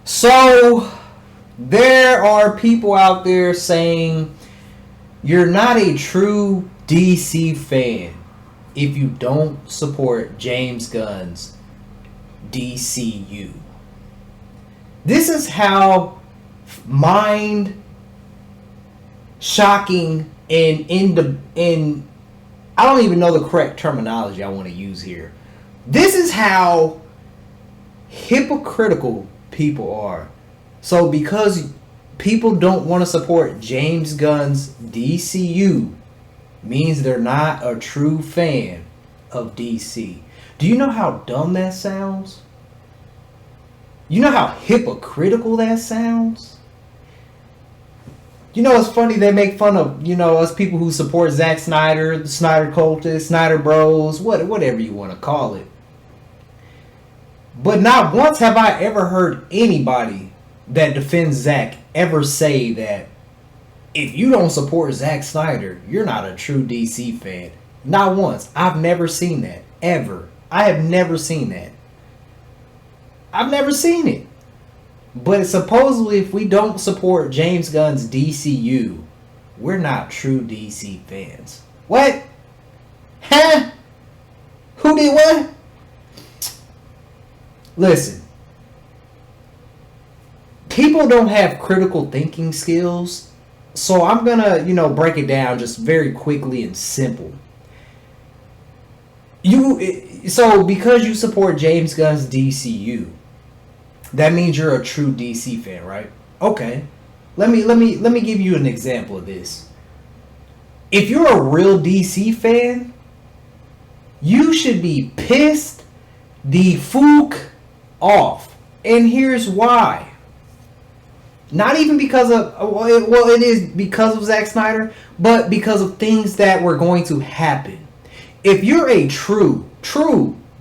So there are people out there saying you're not a true DC fan if you don't support James Gunn's DCU. This is how mind shocking and in I don't even know the correct terminology I want to use here. This is how hypocritical people are. So because people don't want to support James Gunn's DCU means they're not a true fan of DC. Do you know how dumb that sounds? You know how hypocritical that sounds? You know, it's funny they make fun of, us people who support Zack Snyder, the Snyder cultists, Snyder bros, whatever you want to call it. But not once have I ever heard anybody that defends Zack ever say that if you don't support Zack Snyder, you're not a true DC fan. Not once. I've never seen that. Ever. I have never seen that. I've never seen it. But supposedly if we don't support James Gunn's DCU, we're not true DC fans. What? Huh? Who did what? Listen. People don't have critical thinking skills. So I'm gonna, break it down just very quickly and simple. So because you support James Gunn's DCU, that means you're a true DC fan, right? Okay. Let me give you an example of this. If you're a real DC fan, you should be pissed the fuck off. And here's why. Not even because of, it is because of Zack Snyder, but because of things that were going to happen. If you're a true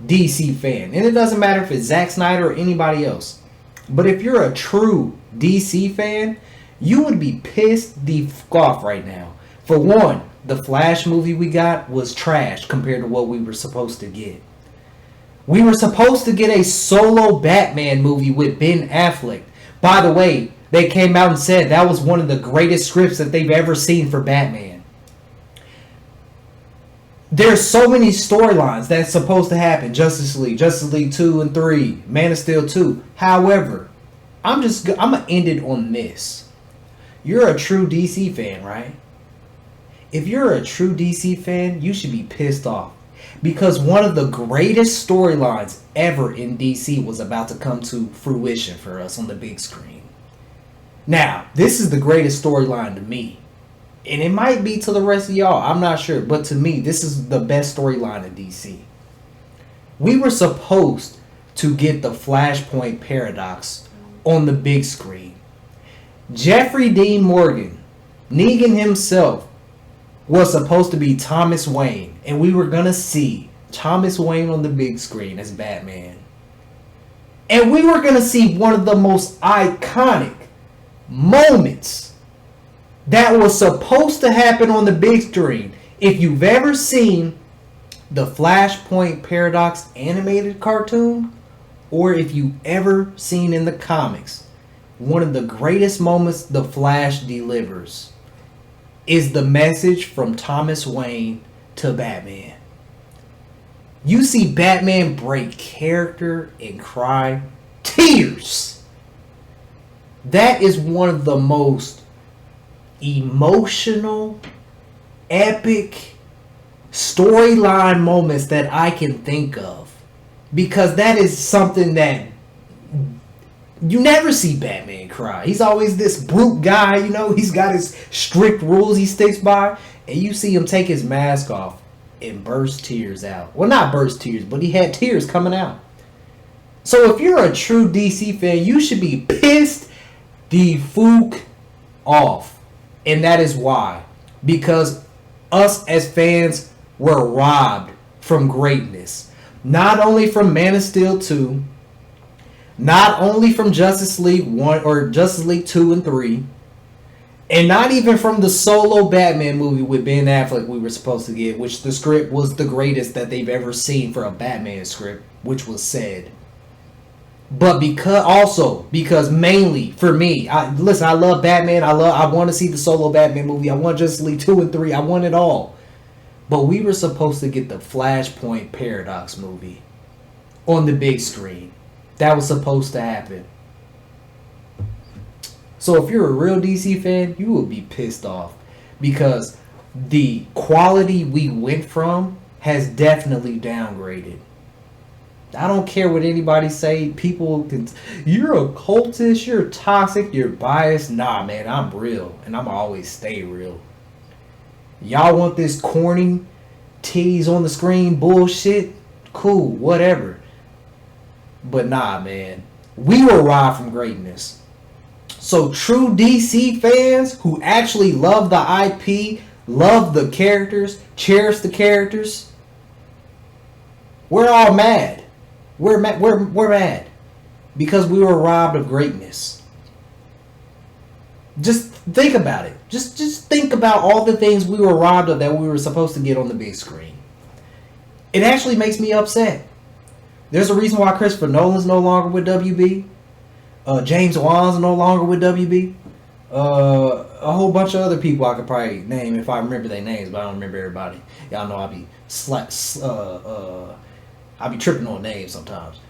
DC fan, and it doesn't matter if it's Zack Snyder or anybody else, but if you're a true DC fan, you would be pissed the fuck off right now. For one, the Flash movie we got was trash compared to what we were supposed to get. We were supposed to get a solo Batman movie with Ben Affleck. By the way, they came out and said that was one of the greatest scripts that they've ever seen for Batman. There's so many storylines that's supposed to happen. Justice League 2 and 3, Man of Steel 2. However, I'm going to end it on this. You're a true DC fan, right? If you're a true DC fan, you should be pissed off. Because one of the greatest storylines ever in DC was about to come to fruition for us on the big screen. Now, this is the greatest storyline to me. And it might be to the rest of y'all. I'm not sure. But to me, this is the best storyline in DC. We were supposed to get the Flashpoint paradox on the big screen. Jeffrey Dean Morgan, Negan himself, was supposed to be Thomas Wayne. And we were going to see Thomas Wayne on the big screen as Batman. And we were going to see one of the most iconic moments that was supposed to happen on the big screen. If you've ever seen the Flashpoint Paradox animated cartoon, or if you've ever seen in the comics, one of the greatest moments the Flash delivers is the message from Thomas Wayne to Batman. You see Batman break character and cry tears. That is one of the most emotional, epic storyline moments that I can think of, because that is something that you never see Batman cry. He's always this brute guy, he's got his strict rules he sticks by, and you see him take his mask off and burst tears out. Well, not burst tears, but he had tears coming out. So if you're a true DC fan, you should be pissed the fuck off. And that is why. Because us as fans were robbed from greatness. Not only from Man of Steel 2, not only from Justice League 1 or Justice League 2 and 3, and not even from the solo Batman movie with Ben Affleck we were supposed to get, which the script was the greatest that they've ever seen for a Batman script, which was said. But because mainly for me, I love Batman. I want to see the solo Batman movie. I want Justice League 2 and 3. I want it all. But we were supposed to get the Flashpoint Paradox movie on the big screen. That was supposed to happen. So if you're a real DC fan, you will be pissed off because the quality we went from has definitely downgraded. I don't care what anybody say. People can, you're a cultist, you're toxic, you're biased. Nah, man, I'm real, and I'm always stay real. Y'all want this corny tease on the screen bullshit? Cool, whatever. But nah, man, we were robbed from greatness. So true DC fans who actually love the IP, love the characters, cherish the characters, we're all mad. We're mad because we were robbed of greatness. Just think about it. Just think about all the things we were robbed of that we were supposed to get on the big screen. It actually makes me upset. There's a reason why Christopher Nolan's no longer with WB. James Wan's no longer with WB. A whole bunch of other people I could probably name if I remember their names, but I don't remember everybody. Y'all know I be tripping on names sometimes.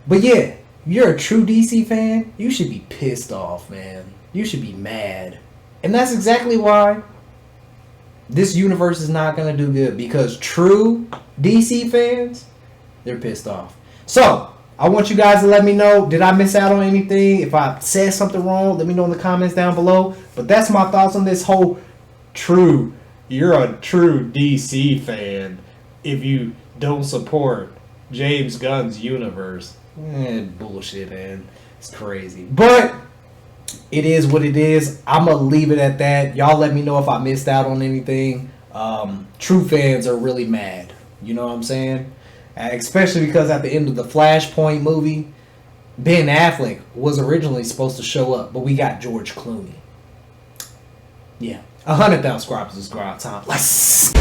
But yeah, you're a true DC fan, you should be pissed off, man. You should be mad. And that's exactly why this universe is not going to do good. Because true DC fans, they're pissed off. So, I want you guys to let me know, did I miss out on anything? If I said something wrong, let me know in the comments down below. But that's my thoughts on this whole you're a true DC fan if you don't support James Gunn's universe. Bullshit, man. It's crazy. But it is what it is. I'm going to leave it at that. Y'all let me know if I missed out on anything. True fans are really mad. You know what I'm saying? Especially because at the end of the Flashpoint movie, Ben Affleck was originally supposed to show up, but we got George Clooney. Yeah. 100,000 subscribers is ground time. Let's